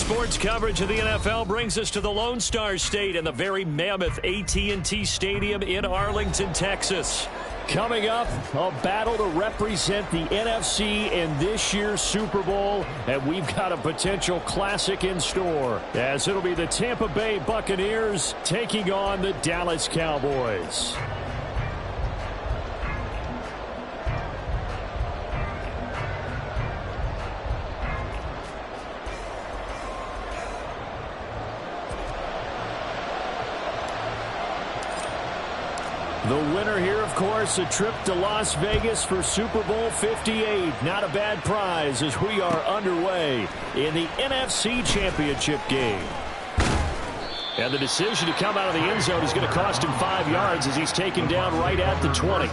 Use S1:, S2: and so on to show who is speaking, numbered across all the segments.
S1: Sports coverage of the NFL brings us to the Lone Star State and the very mammoth AT&T Stadium in Arlington, Texas. Coming up, a battle to represent the NFC in this year's Super Bowl, and we've got a potential classic in store, as it'll be the Tampa Bay Buccaneers taking on the Dallas Cowboys. The winner here, of course, a trip to Las Vegas for Super Bowl 58. Not a bad prize as we are underway in the NFC Championship game. And the decision to come out of the end zone is going to cost him 5 yards as he's taken down right at the 20.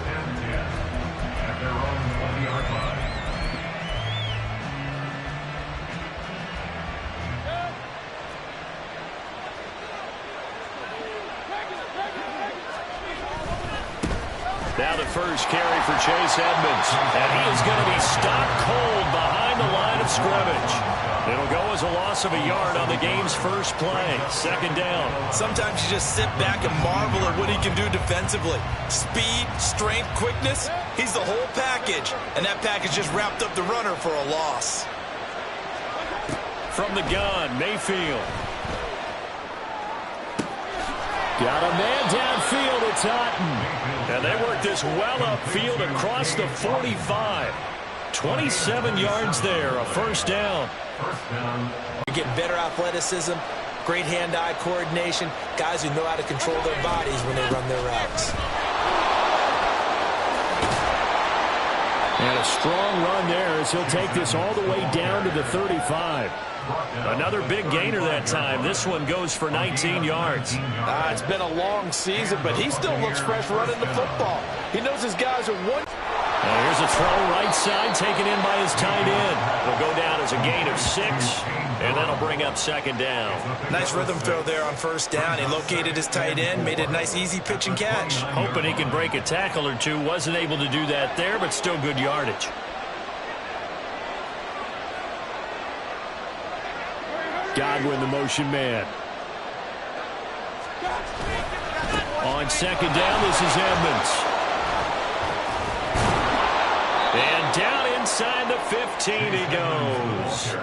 S1: Now the first carry for Chase Edmonds. And he is going to be stopped cold behind the line of scrimmage. It'll go as a loss of a yard on the game's first play. Second down.
S2: Sometimes you just sit back and marvel at what he can do defensively. Speed, strength, quickness. He's the whole package. And that package just wrapped up the runner for a loss.
S1: From the gun, Mayfield. Got a man downfield, it's Otten. And they work this well upfield across the 45. 27 yards there, a first down.
S2: You're getting better athleticism, great hand-eye coordination, guys who know how to control their bodies when they run their routes.
S1: And a strong run there as he'll take this all the way down to the 35. Another big gainer that time. This one goes for 19 yards.
S2: It's been a long season, but he still looks fresh running the football. He knows his guys are one.
S1: Here's a throw right side taken in by his tight end. It'll go down as a gain of 6, and that'll bring up second down.
S2: Nice rhythm throw there on first down. He located his tight end, made it a nice easy pitch and catch.
S1: Hoping he can break a tackle or two. Wasn't able to do that there, but still good yardage. Godwin, the motion man. On second down, this is Edmonds. And down inside the 15 he goes.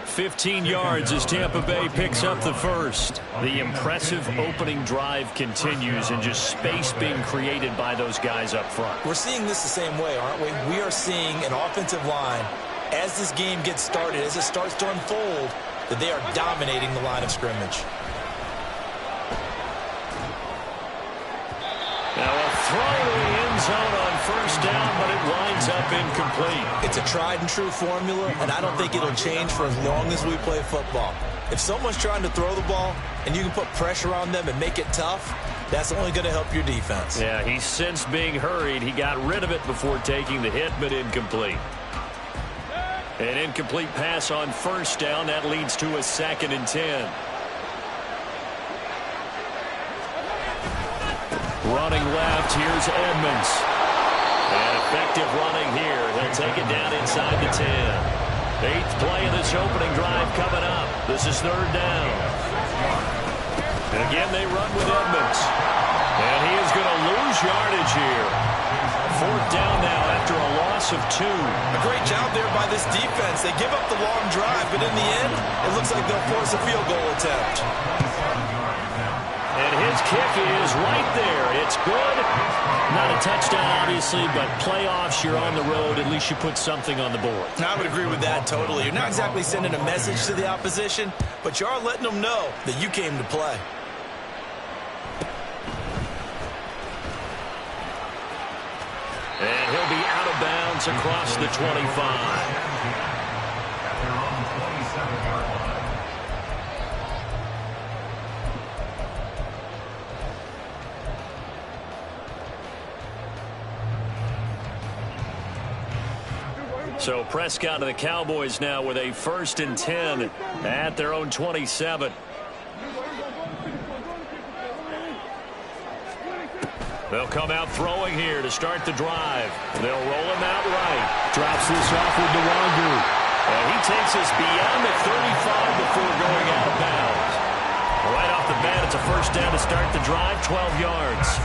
S1: 15 yards as Tampa Bay picks up the first. The impressive opening drive continues and just space being created by those guys up front.
S2: We're seeing this the same way, aren't we? We are seeing an offensive line, as this game gets started, as it starts to unfold, that they are dominating the line of scrimmage.
S1: Now a throw to the end zone on first down, but it winds up incomplete.
S2: It's a tried and true formula, and I don't think it'll change for as long as we play football. If someone's trying to throw the ball and you can put pressure on them and make it tough, that's only going to help your defense.
S1: Yeah, he's since being hurried. He got rid of it before taking the hit, but incomplete. An incomplete pass on first down. That leads to a 2nd and 10. Running left, here's Edmonds. And effective running here. He'll take it down inside the 10. 8th play of this opening drive coming up. This is third down. And again, they run with Edmonds. And he is going to lose yardage here. 4th down now after a loss of 2.
S2: A great job there by this defense. They give up the long drive, but in the end, it looks like they'll force a field goal attempt.
S1: And his kick is right there. It's good. Not a touchdown, obviously, but playoffs, you're on the road. At least you put something on the board.
S2: I would agree with that totally. You're not exactly sending a message to the opposition, but you are letting them know that you came to play.
S1: And he'll be out of bounds across the 25. So Prescott and the Cowboys now with a 1st and 10 at their own 27. They'll come out throwing here to start the drive. They'll roll him out right. Drops this off with Nwangu. And he takes us beyond the 35 before going drive, 12 yards.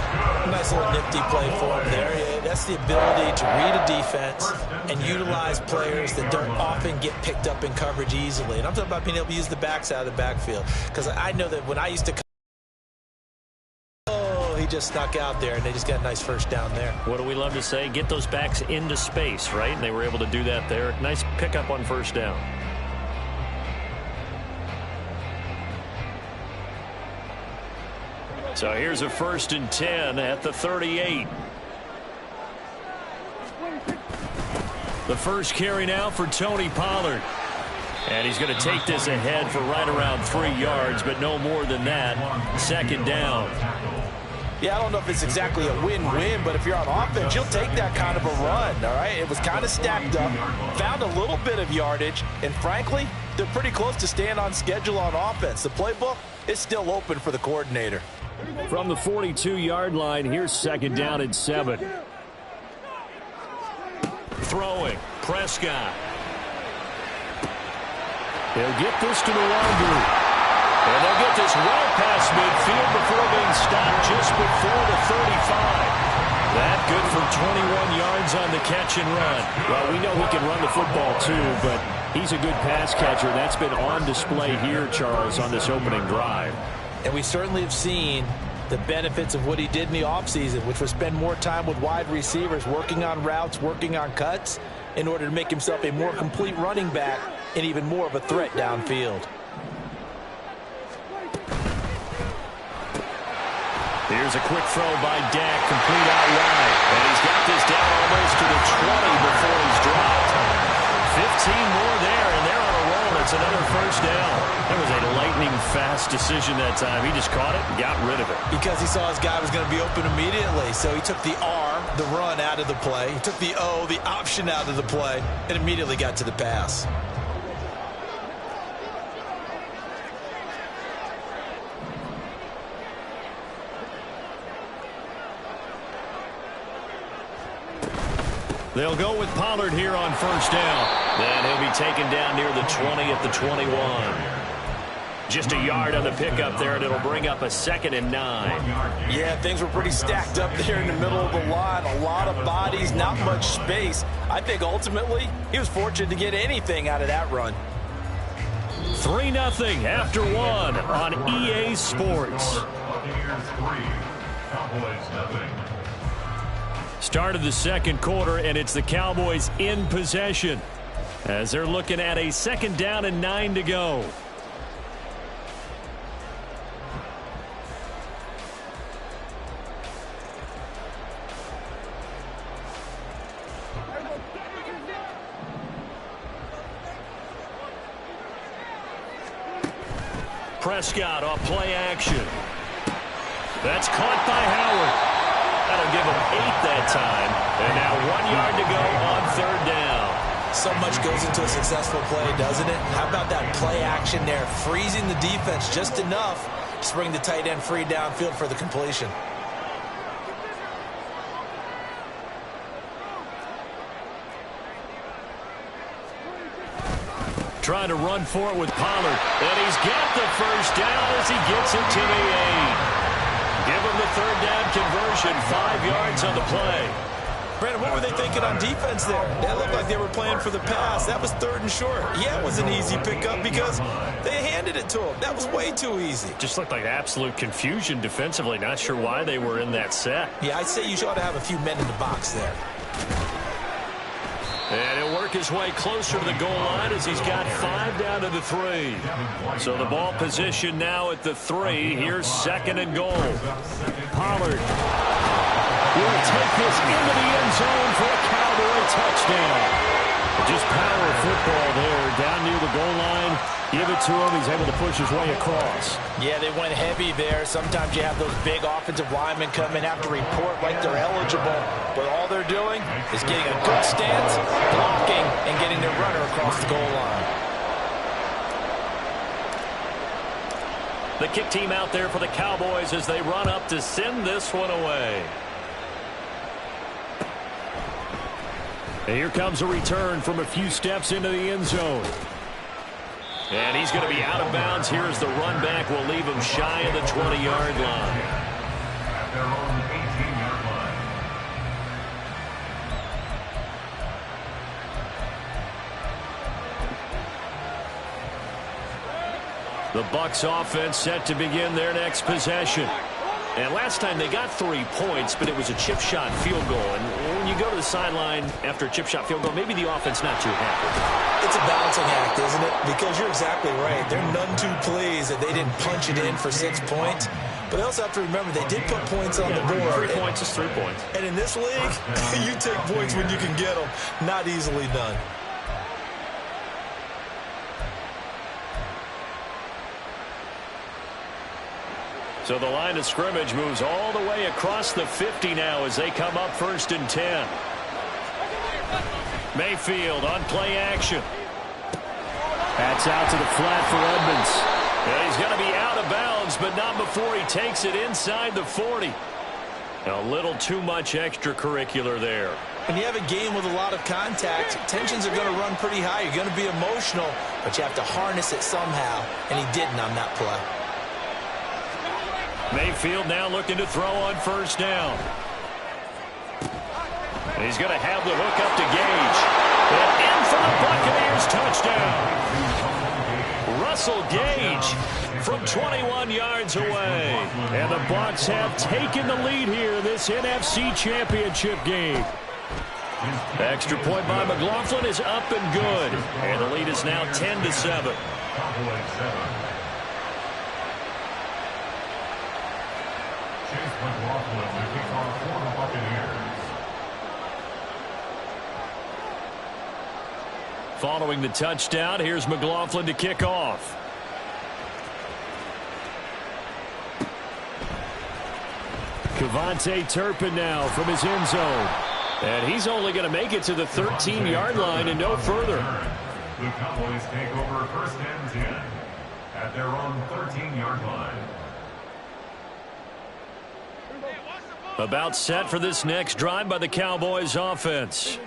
S2: Nice little nifty play for him there. Yeah, that's the ability to read a defense and utilize players that don't often get picked up in coverage easily. And I'm talking about being able to use the backs out of the backfield. Because I know that when I used to he just snuck out there, and they just got a nice first down there.
S1: What do we love to say? Get those backs into space, right? And they were able to do that there. Nice pickup on first down. So here's a 1st and 10 at the 38. The first carry now for Tony Pollard. And he's going to take this ahead for right around 3 yards, but no more than that. 2nd down.
S2: Yeah, I don't know if it's exactly a win-win, but if you're on offense, you'll take that kind of a run, all right? It was kind of stacked up, found a little bit of yardage, and frankly, they're pretty close to staying on schedule on offense. The playbook is still open for the coordinator.
S1: From the 42-yard line, here's 2nd down and 7. Throwing, Prescott. They'll get this to Nwangwu. And they'll get this well past midfield before being stopped just before the 35. That good for 21 yards on the catch and run. Well, we know he can run the football too, but he's a good pass catcher. That's been on display here, Charles, on this opening drive.
S2: And we certainly have seen the benefits of what he did in the offseason, which was spend more time with wide receivers, working on routes, working on cuts, in order to make himself a more complete running back and even more of a threat downfield.
S1: Here's a quick throw by Dak, complete out wide. And he's got this down almost to the 20 before he's dropped. 15 more there, and they're on a roll. It's another 1st down. That was a lightning-fast decision that time. He just caught it and got rid of it.
S2: Because he saw his guy was going to be open immediately. So he took the R, the run, out of the play. He took the O, the option, out of the play, and immediately got to the pass.
S1: They'll go with Pollard here on 1st down. Then he'll be taken down near the 20 at the 21. Just a yard on the pickup there, and it'll bring up a 2nd and 9.
S2: Yeah, things were pretty stacked up there in the middle of the line. A lot of bodies, not much space. I think ultimately he was fortunate to get anything out of that run.
S1: 3-0 after 1 on EA Sports. Start of the 2nd quarter, and it's the Cowboys in possession as they're looking at a 2nd down and 9 to go. Prescott off play action. That's caught by Howard. That'll give him 8 that time. And now 1 yard to go on 3rd down.
S2: So much goes into a successful play, doesn't it? How about that play action there? Freezing the defense just enough to bring the tight end free downfield for the completion.
S1: Trying to run for it with Pollard. And he's got the 1st down as he gets it to the 8. Give him the 3rd down conversion, 5 yards on the play.
S2: Brandon, what were they thinking on defense there? That looked like they were playing for the pass. That was 3rd and short. Yeah, it was an easy pickup because they handed it to him. That was way too easy.
S1: Just looked like absolute confusion defensively. Not sure why they were in that set.
S2: Yeah, I'd say you ought to have a few men in the box there.
S1: And he'll work his way closer to the goal line as he's got 5 down to the 3. So the ball position now at the 3. Here's 2nd and goal. Pollard will take this into the end zone for a Cowboy touchdown. Just power football there down near the goal line. Give it to him. He's able to push his way across.
S2: Yeah, they went heavy there. Sometimes you have those big offensive linemen come in, have to report like they're eligible. But all they're doing is getting a good stance, blocking, and getting their runner across the goal line.
S1: The kick team out there for the Cowboys as they run up to send this one away. And here comes a return from a few steps into the end zone. And he's going to be out of bounds. Here's the run back. Will leave him shy of the 20-yard line.
S3: At their own 18-yard line.
S1: The Bucs offense set to begin their next possession. And last time they got 3 points, but it was a chip shot field goal. And when you go to the sideline after a chip shot field goal, maybe the offense not too happy.
S2: It's a balancing act, isn't it? Because you're exactly right. They're none too pleased that they didn't punch it in for 6 points. But they also have to remember they did put points on the board.
S1: 3 points is 3 points.
S2: And in this league, you take points when you can get them. Not easily done.
S1: So the line of scrimmage moves all the way across the 50 now as they come up 1st and 10. Mayfield on play action. That's out to the flat for Edmonds. And he's going to be out of bounds, but not before he takes it inside the 40. A little too much extracurricular there.
S2: When you have a game with a lot of contact, tensions are going to run pretty high. You're going to be emotional, but you have to harness it somehow, and he didn't on that play.
S1: Mayfield now looking to throw on 1st down. And he's going to have the hook up to Gage. And in for the Buccaneers touchdown. Russell Gage from 21 yards away. And the Bucs have taken the lead here in this NFC Championship game. Extra point by McLaughlin is up and good. And the lead is now 10-7.
S3: McLaughlin to kick off for the Buccaneers.
S1: Following the touchdown, here's McLaughlin to kick off. Kevontae Turpin now from his end zone. And he's only going to make it to the 13-yard line and no further.
S3: The Cowboys take over 1st and 10 at their own 13-yard line.
S1: About set for this next drive by the Cowboys offense.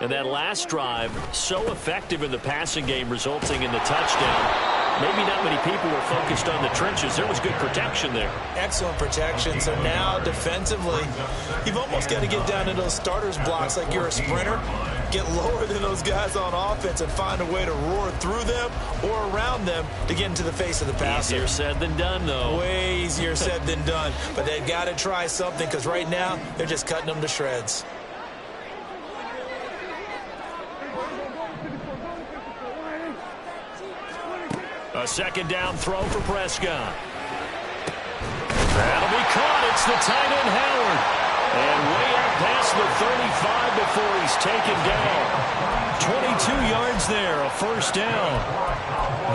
S1: And that last drive, so effective in the passing game, resulting in the touchdown. Maybe not many people were focused on the trenches. There was good protection there.
S2: Excellent protection. So now defensively, you've almost got to get down to those starters blocks like you're a sprinter. Get lower than those guys on offense and find a way to roar through them or around them to get into the face of the passer.
S1: Easier said than done, though.
S2: Way easier said than done. But they've got to try something because right now they're just cutting them to shreds.
S1: A 2nd down throw for Prescott. That'll be caught. It's the tight end Howard. And way out past the 35 before he's taken down. 22 yards there, a 1st down.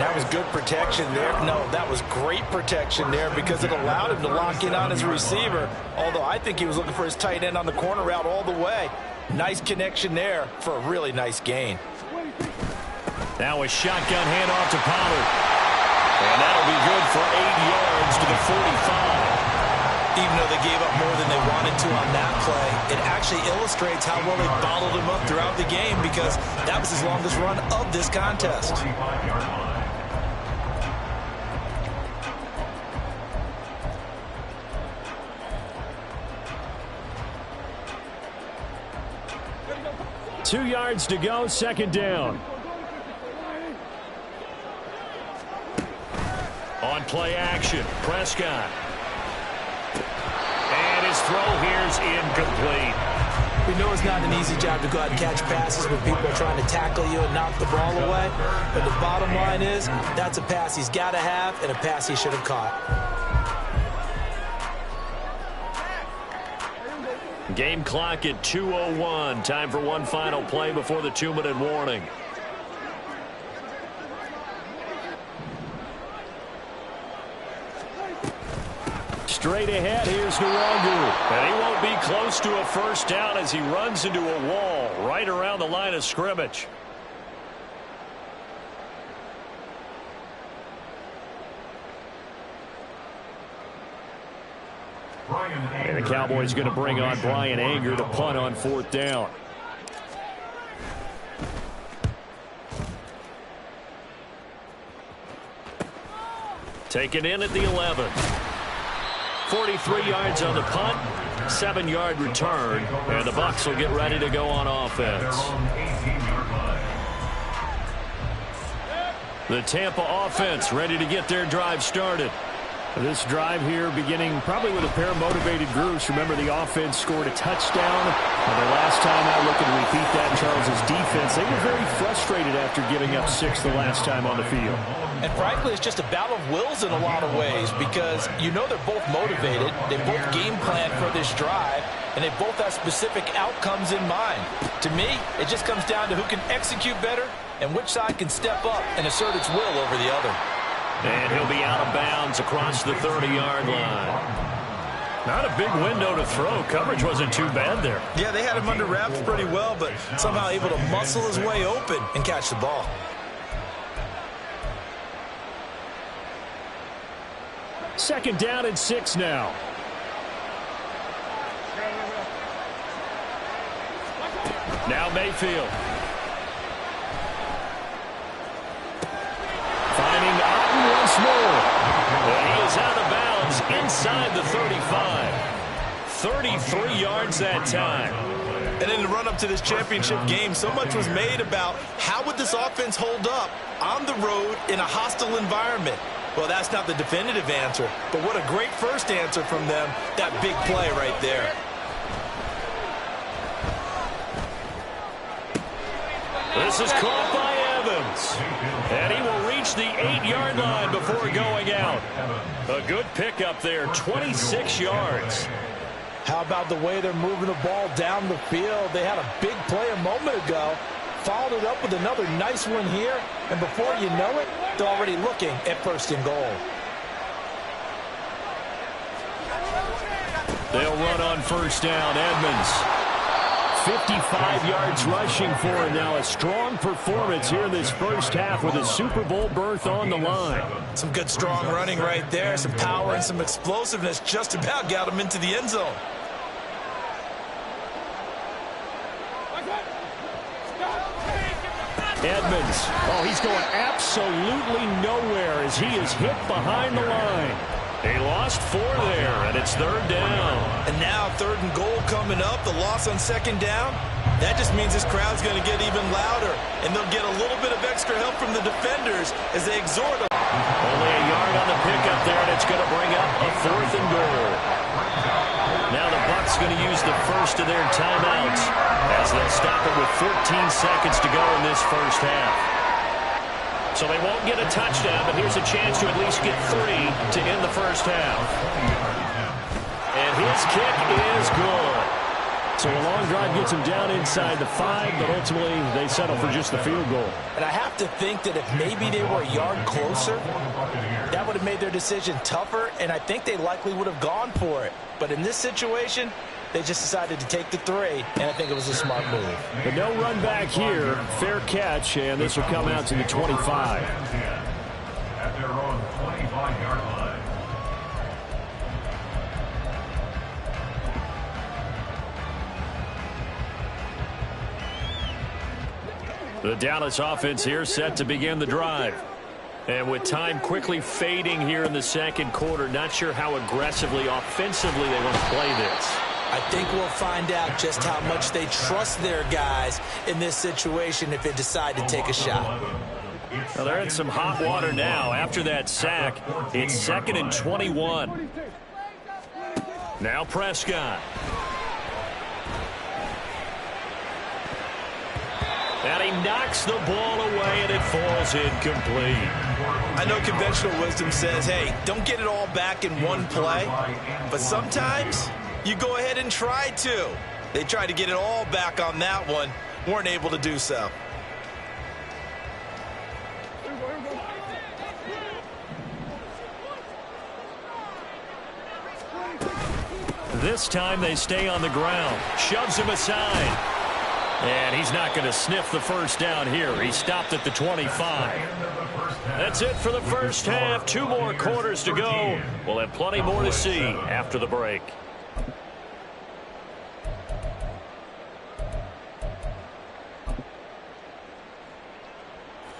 S2: That was good protection there. No, that was great protection there because it allowed him to lock in on his receiver. Although I think he was looking for his tight end on the corner route all the way. Nice connection there for a really nice gain.
S1: Now a shotgun handoff to Pollard. And that'll be good for 8 yards to the 45.
S2: Even though they gave up more than they wanted to on that play, it actually illustrates how well they bottled him up throughout the game because that was his longest run of this contest.
S3: 45-yard line.
S1: Two yards to go, 2nd down. On play action, Prescott. And his throw here's incomplete.
S2: We know it's not an easy job to go out and catch passes when people are trying to tackle you and knock the ball away. But the bottom line is that's a pass he's got to have and a pass he should have caught.
S1: Game clock at 2:01. Time for one final play before the 2-minute warning. Straight ahead, here's Nwangu. And he won't be close to a 1st down as he runs into a wall right around the line of scrimmage. And the Cowboys going to bring on Brian Anger to punt on 4th down. Taken in at the 11. 43 yards on the punt, 7-yard return, and the Bucs will get ready to go on offense. The Tampa offense ready to get their drive started.
S4: This drive here beginning probably with a pair of motivated groups. Remember, the offense scored a touchdown. The last time out, looking to repeat that, Charles's defense, they were very frustrated after giving up 6 the last time on the field.
S2: And frankly, it's just a battle of wills in a lot of ways because you know they're both motivated. They both game plan for this drive, and they both have specific outcomes in mind. To me, it just comes down to who can execute better and which side can step up and assert its will over the other.
S1: And he'll be out of bounds across the 30-yard line. Not a big window to throw. Coverage wasn't too bad there.
S2: Yeah, they had him under wraps pretty well, but somehow able to muscle his way open and catch the ball.
S4: Second down and 6 now.
S1: Now Mayfield. Finding Otten once more. And he is out of bounds inside the 35. 33 yards that time.
S2: And in the run-up to this championship game, so much was made about how would this offense hold up on the road in a hostile environment. Well, that's not the definitive answer, but what a great first answer from them, that big play right there.
S1: This is caught by Evans. And he will reach the 8-yard line before going out. A good pickup there, 26 yards.
S2: How about the way they're moving the ball down the field? They had a big play a moment ago, followed it up with another nice one here, and before you know it, they're already looking at 1st and goal.
S1: They'll run on 1st down. Edmonds. 55 yards rushing for him now. A strong performance here in this first half with a Super Bowl berth on the line.
S2: Some good strong running right there. Some power and some explosiveness just about got him into the end zone.
S4: Edmonds. Oh, he's going absolutely nowhere as he is hit behind the line.
S1: He lost 4 there, and it's 3rd down.
S2: And now 3rd and goal coming up. The loss on 2nd down. That just means this crowd's going to get even louder, and they'll get a little bit of extra help from the defenders as they exhort them.
S1: Only a yard on the pickup there, and it's going to bring up a 4th and goal. Now the Bucs going to use the first of their timeouts as they'll stop it with 14 seconds to go in this first half. So they won't get a touchdown, but here's a chance to at least get 3 to end the first half. And his kick is good.
S4: So a long drive gets him down inside the 5, but ultimately they settle for just the field goal.
S2: And I have to think that if maybe they were a yard closer, that would have made their decision tougher, and I think they likely would have gone for it. But in this situation, they just decided to take the 3, and I think it was a smart move.
S4: But no run back here. Fair catch, and this will come out to the 25.
S3: At their own 25-yard line.
S1: The Dallas offense here set to begin the drive. And with time quickly fading here in the second quarter, not sure how aggressively, offensively they want to play this.
S2: I think we'll find out just how much they trust their guys in this situation if they decide to take a shot.
S1: Well, they're in some hot water now. After that sack, it's 2nd and 21. Now Prescott. And he knocks the ball away, and it falls incomplete.
S2: I know conventional wisdom says, hey, don't get it all back in one play. But sometimes you go ahead and try to. They tried to get it all back on that one. Weren't able to do so.
S1: This time they stay on the ground. Shoves him aside. And he's not going to sniff the first down here. He stopped at the 25. That's it for the first half. 2 more quarters to go. We'll have plenty more to see after the break.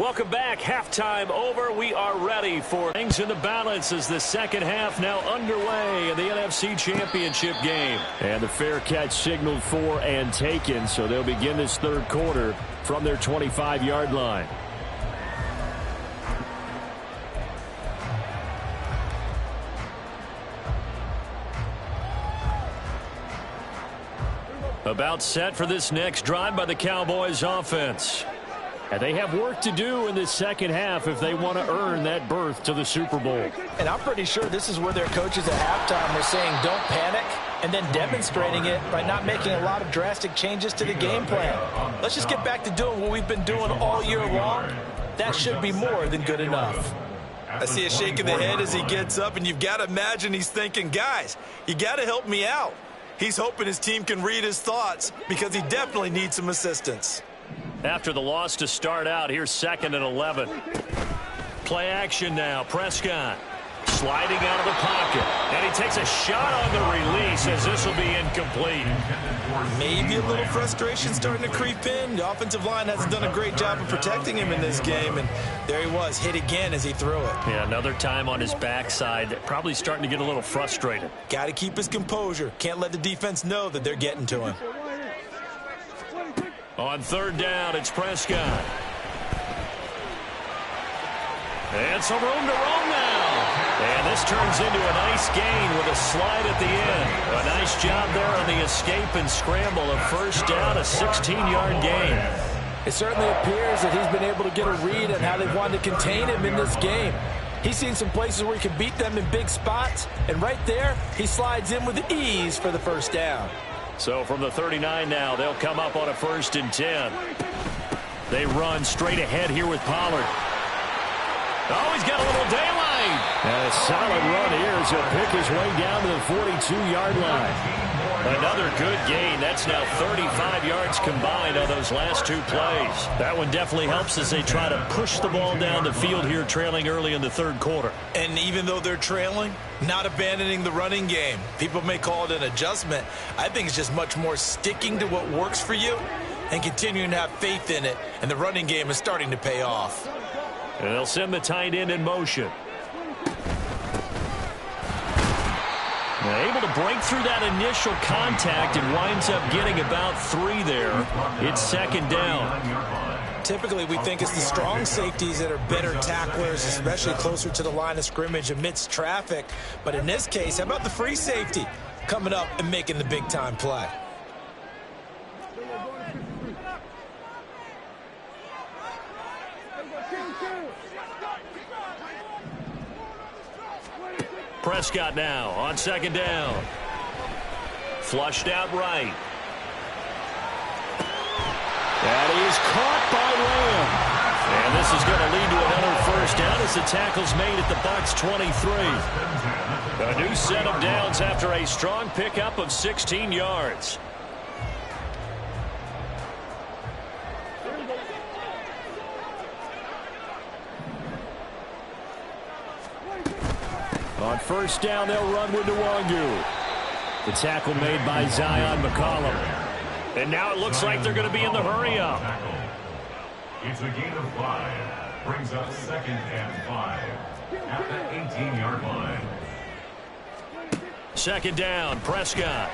S1: Welcome back. Halftime over. We are ready for things in the balance as the second half now underway in the NFC Championship game.
S4: And the fair catch signaled for and taken, so they'll begin this third quarter from their 25-yard line.
S1: About set for this next drive by the Cowboys offense.
S4: And they have work to do in this second half if they want to earn that berth to the Super Bowl.
S2: And I'm pretty sure this is where their coaches at halftime were saying don't panic, and then demonstrating it by not making a lot of drastic changes to the game plan. Let's just get back to doing what we've been doing all year long. That should be more than good enough.
S5: I see a shake of the head as he gets up, and you've got to imagine he's thinking, guys, you got to help me out. He's hoping his team can read his thoughts because he definitely needs some assistance.
S1: After the loss to start out, here's 2nd and 11. Play action now. Prescott sliding out of the pocket. And he takes a shot on the release as this will be incomplete.
S5: Maybe a little frustration starting to creep in. The offensive line hasn't done a great job of protecting him in this game. And there he was, hit again as he threw it.
S1: Yeah, another time on his backside. Probably starting to get a little frustrated.
S5: Got to keep his composure. Can't let the defense know that they're getting to him.
S1: On 3rd down, it's Prescott. And some room to roam now. And this turns into a nice gain with a slide at the end. A nice job there on the escape and scramble. A 1st down, a 16-yard gain.
S2: It certainly appears that he's been able to get a read on how they wanted to contain him in this game. He's seen some places where he can beat them in big spots. And right there, he slides in with ease for the 1st down.
S1: So from the 39 now, they'll come up on a 1st and 10. They run straight ahead here with Pollard. Oh, he's got a little daylight.
S4: And a solid run here as he'll pick his way down to the 42-yard line.
S1: Another good gain. That's now 35 yards combined on those last 2 plays. That one definitely helps as they try to push the ball down the field here, trailing early in the 3rd quarter.
S5: And even though they're trailing, not abandoning the running game. People may call it an adjustment. I think it's just much more sticking to what works for you and continuing to have faith in it. And the running game is starting to pay off.
S1: And they'll send the tight end in motion. Able to break through that initial contact and winds up getting about 3 there. It's 2nd down.
S2: Typically, we think it's the strong safeties that are better tacklers, especially closer to the line of scrimmage amidst traffic. But in this case, how about the free safety coming up and making the big-time play?
S1: Prescott now on 2nd down. Flushed out right.
S4: And he is caught by Lamb.
S1: And this is going to lead to another 1st down as the tackle's made at the Bucs 23. A new set of downs after a strong pickup of 16 yards.
S4: On 1st down, they'll run with Nwangu. The tackle made by Zion McCollum.
S1: And now it looks like they're going to be in the hurry-up.
S3: It's a gain of 5. Brings up 2nd and 5 at the 18-yard line.
S1: 2nd down, Prescott.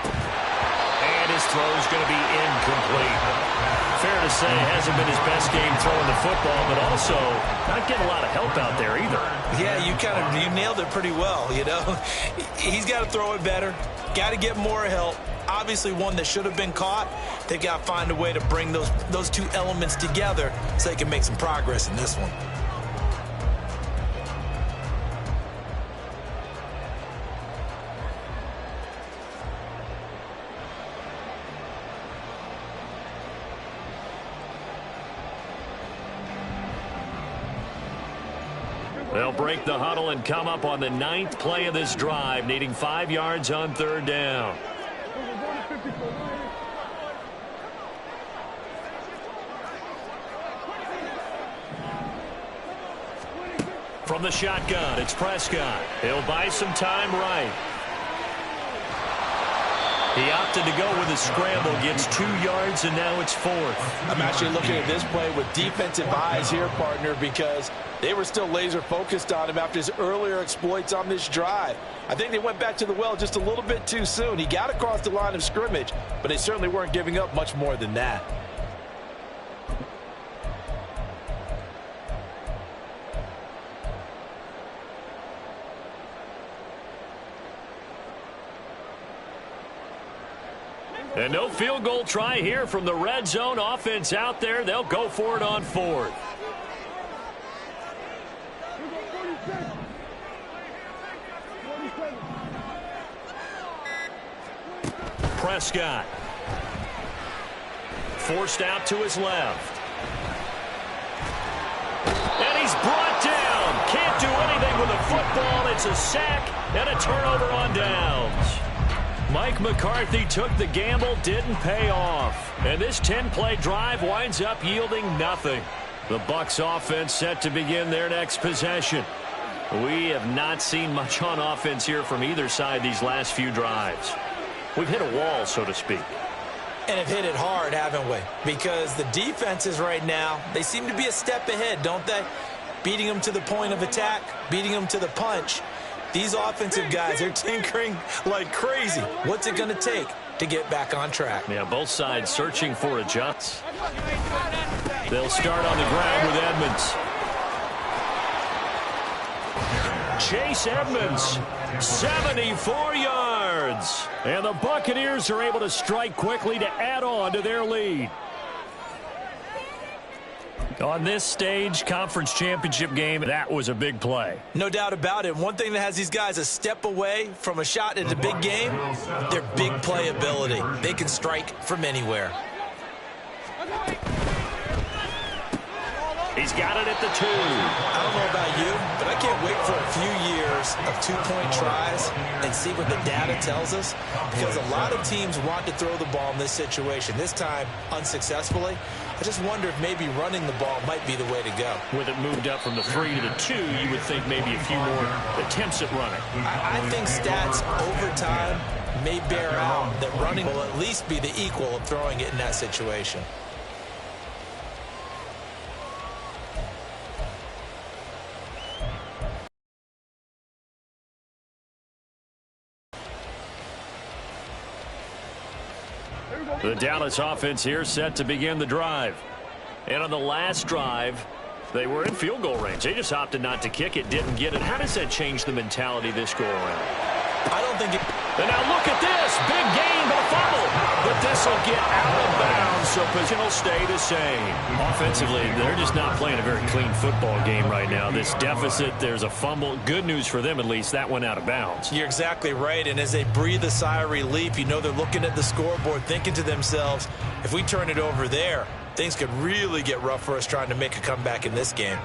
S1: And his throw's going to be incomplete. Fair to say, hasn't been his best game throwing the football, but also not getting a lot of help out there either.
S2: Yeah, you nailed it pretty well, you know. He's got to throw it better, got to get more help. Obviously one that should have been caught. They've got to find a way to bring those 2 elements together so they can make some progress in this one.
S1: They'll break the huddle and come up on the 9th play of this drive, needing 5 yards on 3rd down. From the shotgun, it's Prescott. He'll buy some time right. He opted to go with a scramble, gets 2 yards, and now it's 4th.
S2: I'm actually looking at this play with defensive eyes here, partner, because they were still laser focused on him after his earlier exploits on this drive. I think they went back to the well just a little bit too soon. He got across the line of scrimmage, but they certainly weren't giving up much more than that.
S1: And no field goal try here from the red zone. Offense out there. They'll go for it on 4th. Prescott. Forced out to his left. And he's brought down. Can't do anything with a football. It's a sack and a turnover on downs. Mike McCarthy took the gamble, didn't pay off. And this 10-play drive winds up yielding nothing. The Bucs offense set to begin their next possession. We have not seen much on offense here from either side these last few drives. We've hit a wall, so to speak.
S5: And have hit it hard, haven't we? Because the defenses right now, they seem to be a step ahead, don't they? Beating them to the point of attack, beating them to the punch. These offensive guys are tinkering like crazy. What's it going to take to get back on track?
S1: Yeah, both sides searching for adjusts. They'll start on the ground with Edmonds. Chase Edmonds, 74 yards. And the Buccaneers are able to strike quickly to add on to their lead. On this stage, conference championship game, that was a big play.
S5: No doubt about it. One thing that has these guys a step away from a shot at a big game, their big play ability. They can strike from anywhere.
S1: He's got it at the 2.
S5: I don't know about you, but I can't wait for a few years of 2-point tries and see what the data tells us, because a lot of teams want to throw the ball in this situation. This time, unsuccessfully. I just wonder if maybe running the ball might be the way to go.
S1: With it moved up from the 3 to the 2, you would think maybe a few more attempts at running.
S5: I think stats over time may bear out that running will at least be the equal of throwing it in that situation.
S1: The Dallas offense here set to begin the drive. And on the last drive, they were in field goal range. They just opted not to kick it, didn't get it. How does that change the mentality this go around?
S5: I don't think it...
S1: And now look at this. Big gain, but a fumble. But this will get out of bounds, so position will stay the same. Offensively, they're just not playing a very clean football game right now. This deficit, there's a fumble. Good news for them, at least. That went out of bounds.
S5: You're exactly right. And as they breathe a sigh of relief, you know they're looking at the scoreboard, thinking to themselves, if we turn it over there, things could really get rough for us trying to make a comeback in this game.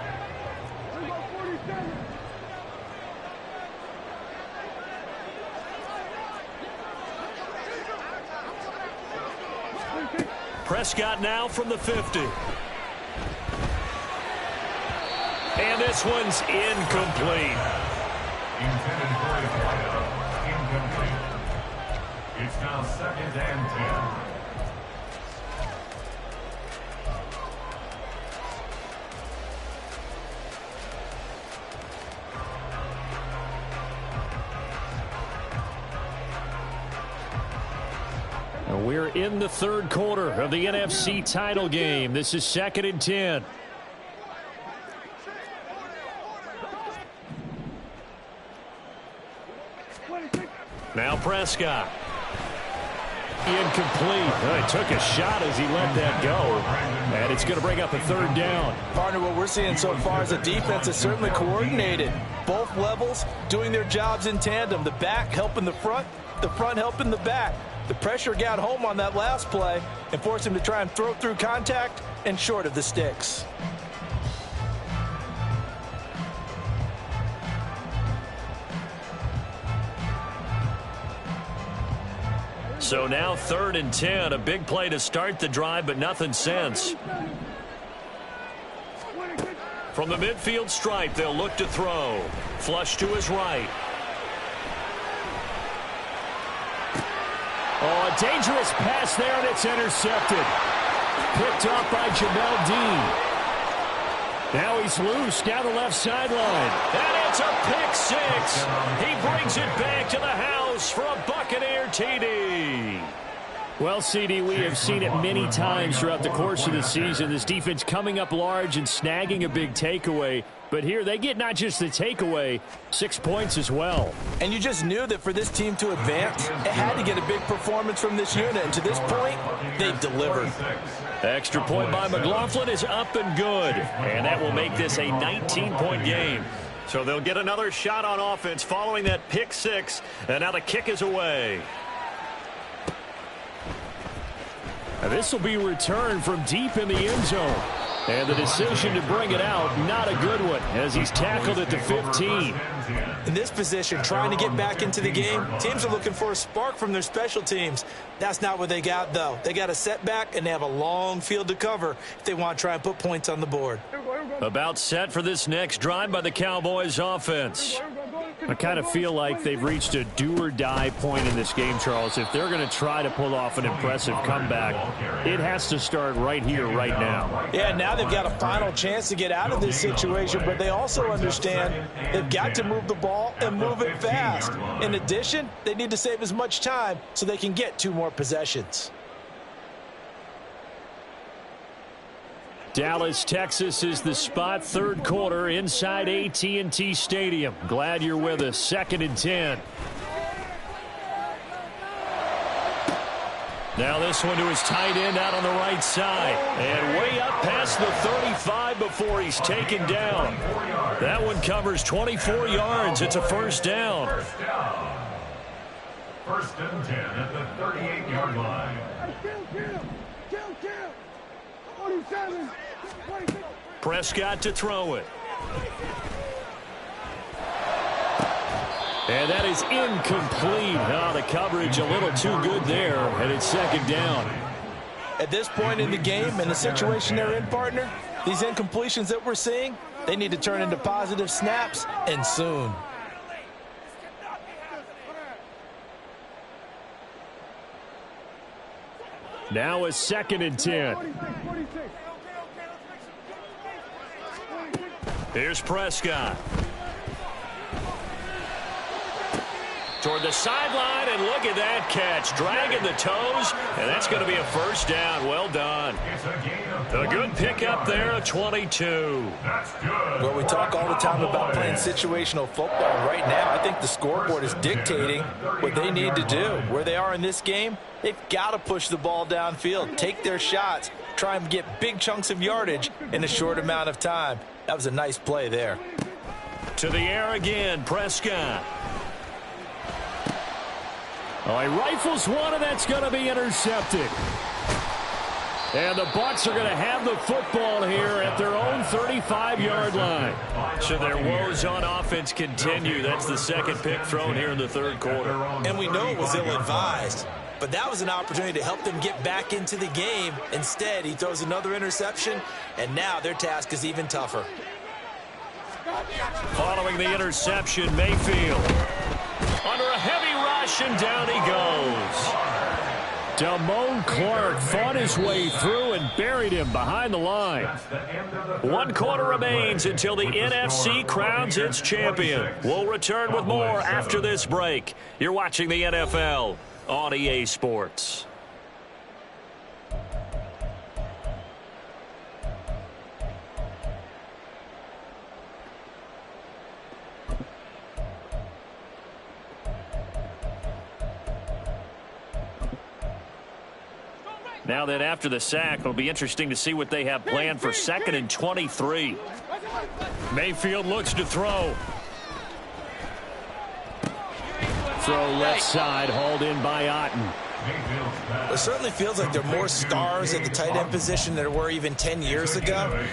S1: Prescott now from the 50. And this one's incomplete.
S3: Intended for a touchdown. Incomplete. It's now 2nd and 10.
S1: We're in the 3rd quarter of the NFC title game. This is 2nd and 10. Now Prescott. Incomplete. He took a shot as he let that go. And it's going to bring up a 3rd down.
S2: Partner, what we're seeing so far is the defense is certainly coordinated. Both levels doing their jobs in tandem. The back helping the front helping the back. The pressure got home on that last play and forced him to try and throw through contact and short of the sticks.
S1: So now 3rd and 10. A big play to start the drive, but nothing since. From the midfield stripe, they'll look to throw. Flush to his right. Oh, a dangerous pass there, and it's intercepted. Picked up by Jamel Dean. Now he's loose down the left sideline. And it's a pick six. He brings it back to the house for a Buccaneer TD. Well, CD, we have seen it many times throughout the course of the season. This defense coming up large and snagging a big takeaway. But here they get not just the takeaway, 6 points as well.
S2: And you just knew that for this team to advance, it had to get a big performance from this unit. And to this point, they've delivered.
S1: Extra point by McLaughlin is up and good. And that will make this a 19-point game. So they'll get another shot on offense following that pick six. And now the kick is away. Now this will be returned from deep in the end zone. And the decision to bring it out, not a good one, as he's tackled at the 15.
S2: In this position, trying to get back into the game, teams are looking for a spark from their special teams. That's not what they got, though. They got a setback, and they have a long field to cover if they want to try and put points on the board.
S1: About set for this next drive by the Cowboys offense. I kind of feel like they've reached a do-or-die point in this game, Charles. If they're going to try to pull off an impressive comeback, it has to start right here, right now.
S2: Yeah, now they've got a final chance to get out of this situation, but they also understand they've got to move the ball and move it fast. In addition, they need to save as much time so they can get 2 more possessions.
S1: Dallas, Texas is the spot. Third quarter inside AT&T Stadium. Glad you're with us. 2nd and 10. Now this one to his tight end out on the right side. And way up past the 35 before he's taken down. That one covers 24 yards. It's a first down.
S3: First and 10 at the 38-yard line.
S1: Prescott to throw it. And that is incomplete. Oh, the coverage a little too good there, and it's 2nd down.
S2: At this point in the game and the situation they're in, partner, these incompletions that we're seeing, they need to turn into positive snaps, and soon.
S1: Now a 2nd and 10. Here's Prescott. Toward the sideline, and look at that catch. Dragging the toes, and that's going to be a first down. Well done. A good pickup there, a 22.
S2: Well, we talk all the time about playing situational football. Right now, I think the scoreboard is dictating what they need to do. Where they are in this game, they've got to push the ball downfield, take their shots, try and get big chunks of yardage in a short amount of time. That was a nice play there.
S1: To the air again, Prescott. Oh, he rifles one, and that's going to be intercepted. And the Bucs are going to have the football here at their own 35-yard line. So their woes on offense continue. That's the 2nd pick thrown here in the 3rd quarter.
S2: And we know it was ill-advised, but that was an opportunity to help them get back into the game. Instead, he throws another interception, and now their task is even tougher.
S1: Following the interception, Mayfield under a heavy rush, and down he goes. Damone Clark fought his way through and buried him behind the line. 1 quarter remains until the NFC crowns its champion. We'll return with more after this break. You're watching the NFL on EA Sports. Now that after the sack, it'll be interesting to see what they have planned for 2nd and 23. Mayfield looks to throw. Throw left side, hauled in by Otten.
S2: It certainly feels like there are more stars at the tight end position than there were even 10 years ago.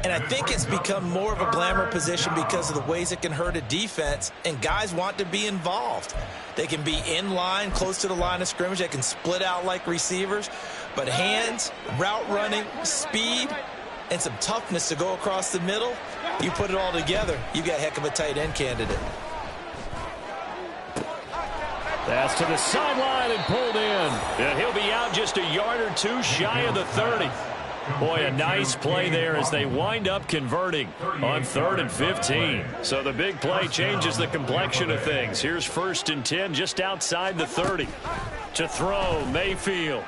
S2: And I think it's become more of a glamour position because of the ways it can hurt a defense, and guys want to be involved. They can be in line, close to the line of scrimmage. They can split out like receivers. But hands, route running, speed, and some toughness to go across the middle, you put it all together, you got a heck of a tight end candidate.
S1: That's to the sideline and pulled in. And he'll be out just a yard or two shy of the 30. Boy, a nice play there as they wind up converting on 3rd and 15. So the big play changes the complexion of things. Here's 1st and 10 just outside the 30. To throw, Mayfield.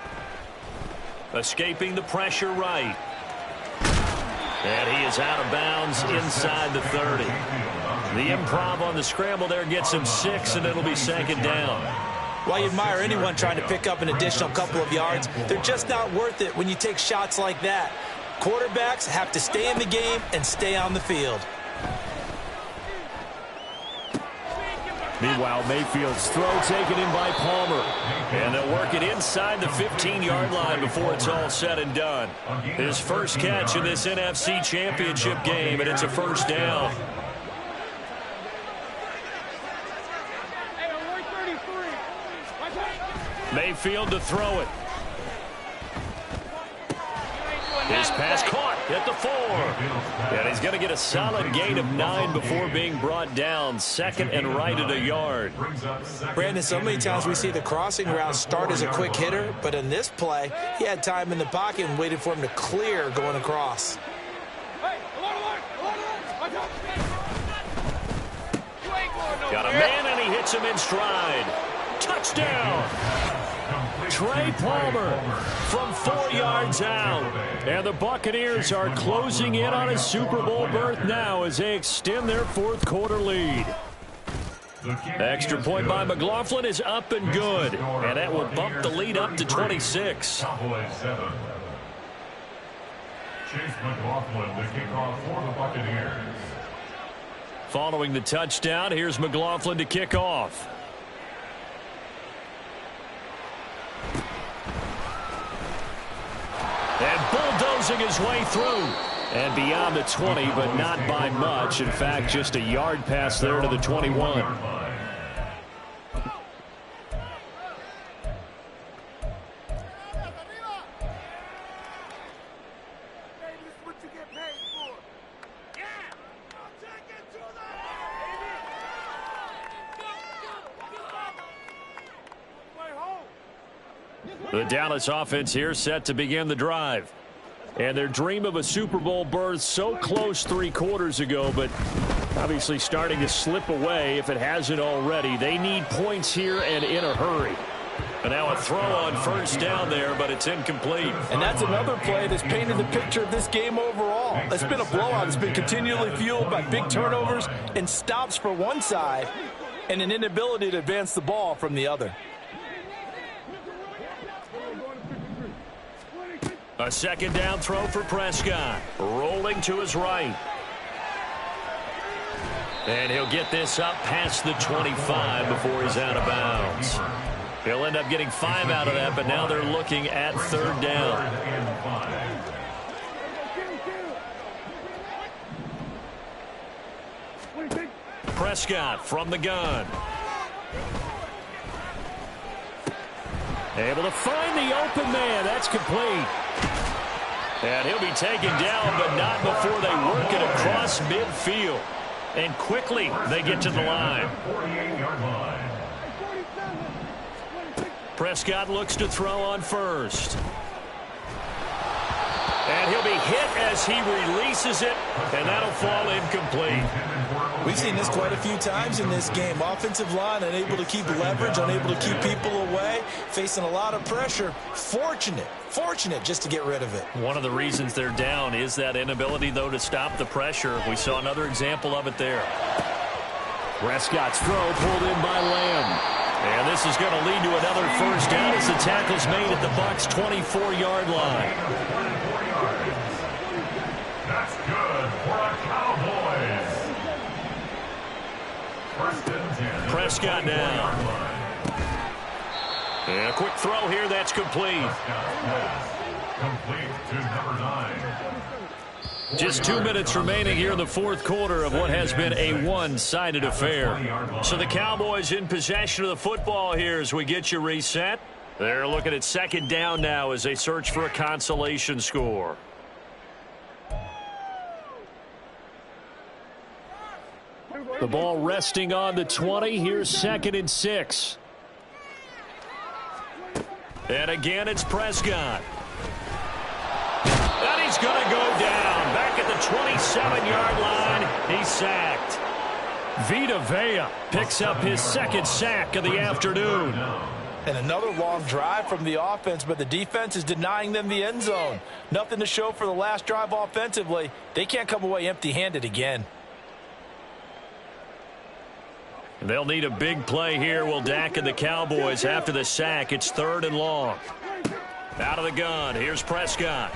S1: Escaping the pressure right. And he is out of bounds inside the 30. The improv on the scramble there gets him 6, and it'll be 2nd down.
S5: While you admire anyone trying to pick up an additional couple of yards, they're just not worth it when you take shots like that. Quarterbacks have to stay in the game and stay on the field.
S1: Meanwhile, Mayfield's throw taken in by Palmer. And they'll work it inside the 15-yard line before it's all said and done. His first catch in this NFC Championship game, and it's a 1st down. Mayfield to throw it. His pass caught at the 4. And he's going to get a solid gain of 9 before being brought down. 2nd and right at a yard.
S5: Brandon, so many times we see the crossing route start as a quick hitter, but in this play, he had time in the pocket and waited for him to clear going across.
S1: Got a man, and he hits him in stride. Touchdown! Trey Palmer from 4 yards out. And the Buccaneers are closing in on a Super Bowl berth now as they extend their 4th quarter lead. Extra point by McLaughlin is up and good. And that will bump the lead up to 26.
S3: Chase McLaughlin, the kickoff for the Buccaneers.
S1: Following the touchdown, here's McLaughlin to kick off. And bulldozing his way through. And beyond the 20, but not by much. In fact, just a yard pass there to the 21. The Dallas offense here set to begin the drive. And their dream of a Super Bowl berth so close 3 quarters ago, but obviously starting to slip away if it hasn't already. They need points here and in a hurry. And now a throw on 1st down there, but it's incomplete.
S2: And that's another play that's painted the picture of this game overall. It's been a blowout. It's been continually fueled by big turnovers and stops for one side and an inability to advance the ball from the other.
S1: A 2nd down throw for Prescott. Rolling to his right. And he'll get this up past the 25 before he's out of bounds. He'll end up getting 5 out of that, but now they're looking at 3rd down. Prescott from the gun. Able to find the open man. That's complete. And he'll be taken down, but not before they work it across midfield. And quickly, they get to the line. Prescott looks to throw on 1st. And he'll be hit as he releases it, and that'll fall incomplete.
S5: We've seen this quite a few times in this game. Offensive line unable to keep leverage, unable to keep people away, facing a lot of pressure. Fortunate just to get rid of it.
S1: One of the reasons they're down is that inability, though, to stop the pressure. We saw another example of it there. Prescott's throw pulled in by Lamb. And this is going to lead to another 1st down as the tackle's made at the Bucs' 24-yard line.
S3: That's good for the Cowboys. 1st and 10.
S1: Prescott now. And a quick throw here, that's complete.
S3: Complete to number 9.
S1: Just 2 minutes remaining here in the 4th quarter of what has been a one-sided affair. So the Cowboys in possession of the football here as we get you reset. They're looking at 2nd down now as they search for a consolation score. The ball resting on the 20. Here's 2nd and 6. And again, it's Prescott. And he's going to go down. Back at the 27-yard line. He's sacked. Vita Vea picks up his second sack of the afternoon.
S2: And another long drive from the offense, but the defense is denying them the end zone. Nothing to show for the last drive offensively. They can't come away empty-handed again.
S1: They'll need a big play here, will Dak and the Cowboys. After the sack, it's 3rd and long. Out of the gun, here's Prescott.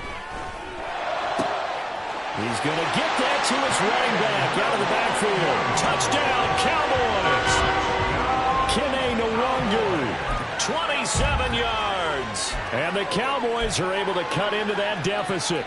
S1: He's going to get that to his running back out of the backfield. Touchdown, Cowboys. Kene Nwangwu, 27 yards. And the Cowboys are able to cut into that deficit.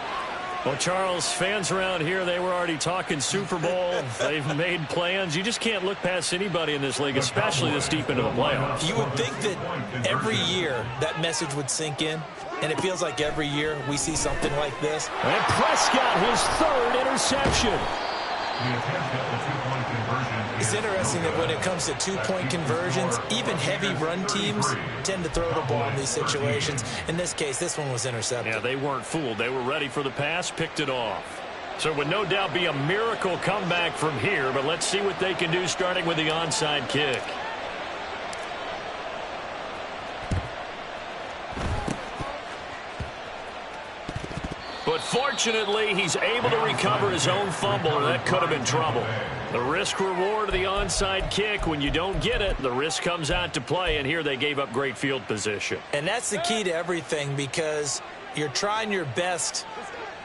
S1: Well, Charles, fans around here, they were already talking Super Bowl. They've made plans. You just can't look past anybody in this league, especially this deep into the playoffs.
S5: You would think that every year that message would sink in, and it feels like every year we see something like this.
S1: And Prescott, his 3rd interception.
S5: It's interesting that when it comes to two-point conversions, even heavy run teams tend to throw the ball in these situations. In this case, this one was intercepted.
S1: Yeah, they weren't fooled. They were ready for the pass, picked it off. So it would no doubt be a miracle comeback from here, but let's see what they can do starting with the onside kick. But fortunately, he's able to recover his own fumble, or that could have been trouble. The risk-reward of the onside kick, when you don't get it, the risk comes out to play, and here they gave up great field position.
S5: And that's the key to everything, because you're trying your best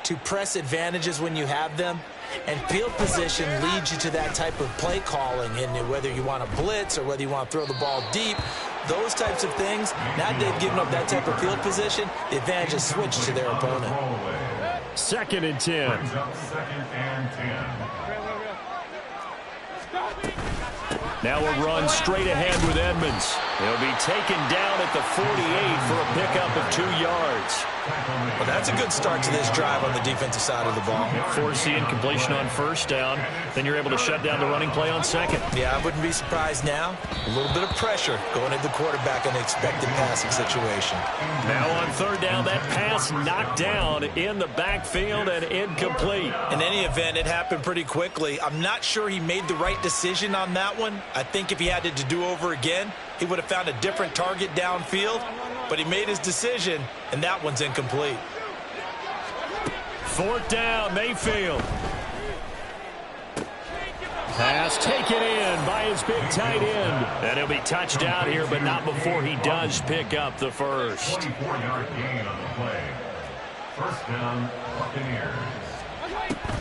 S5: to press advantages when you have them, and field position leads you to that type of play calling, and whether you want to blitz or whether you want to throw the ball deep, those types of things. Now they've given up that type of field position, the advantage is switched to their opponent.
S1: 2nd and 10. Now a run straight ahead with Edmonds. He'll be taken down at the 48 for a pickup of 2 yards.
S5: Well, that's a good start to this drive on the defensive side of the ball.
S1: Force the incompletion on 1st down. Then you're able to shut down the running play on 2nd.
S5: Yeah, I wouldn't be surprised now. A little bit of pressure going at the quarterback in an expected passing situation.
S1: Now on 3rd down, that pass knocked down in the backfield and incomplete.
S5: In any event, it happened pretty quickly. I'm not sure he made the right decision on that one. I think if he had to do over again, he would have found a different target downfield. But he made his decision, and that one's incomplete.
S1: 4th down, Mayfield. Pass taken in by his big tight end. And he'll be touched down here, but not before he does pick up the first.
S3: 44-yard gain on the play. 1st down, Buccaneers.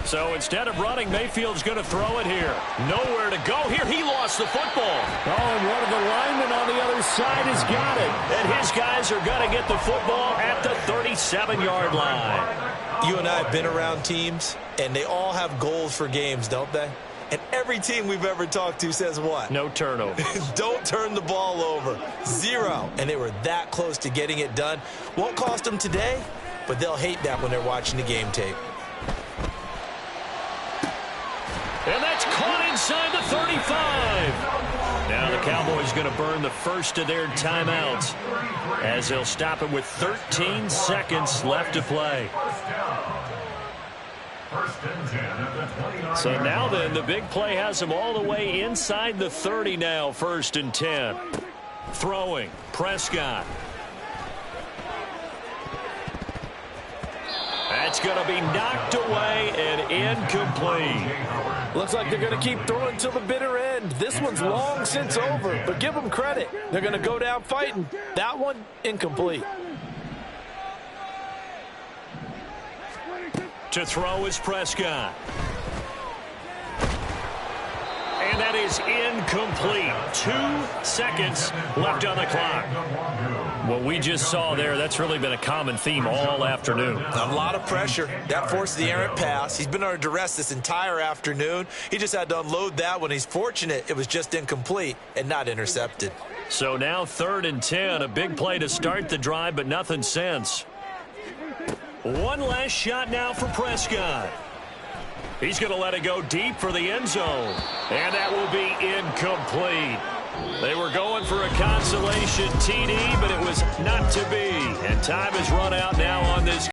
S1: So instead of running, Mayfield's going to throw it here. Nowhere to go here. He lost the football. Oh, and one of the linemen on the other side has got it. And his guys are going to get the football at the 37-yard line.
S5: You and I have been around teams, and they all have goals for games, don't they? And every team we've ever talked to says what?
S1: No turnovers.
S5: Don't turn the ball over. 0. And they were that close to getting it done. Won't cost them today, but they'll hate that when they're watching the game tape.
S1: And that's caught inside the 35. Now the Cowboys going to burn the first of their timeouts as they'll stop it with 13 seconds left to play. So now then, the big play has them all the way inside the 30 now, 1st and 10. Throwing, Prescott. That's going to be knocked away and incomplete.
S2: Looks like they're going to keep throwing till the bitter end. This one's long since over, but give them credit. They're going to go down fighting. That one, incomplete.
S1: To throw is Prescott. And that is incomplete. 2 seconds left on the clock. What we just saw there, that's really been a common theme all afternoon.
S5: A lot of pressure. That forced the errant pass. He's been under duress this entire afternoon. He just had to unload that one. He's fortunate it was just incomplete and not intercepted.
S1: So now 3rd and 10, a big play to start the drive, but nothing since. One last shot now for Prescott. He's going to let it go deep for the end zone. And that will be incomplete. They were going for a consolation TD, but it was not to be. And time has run out now on this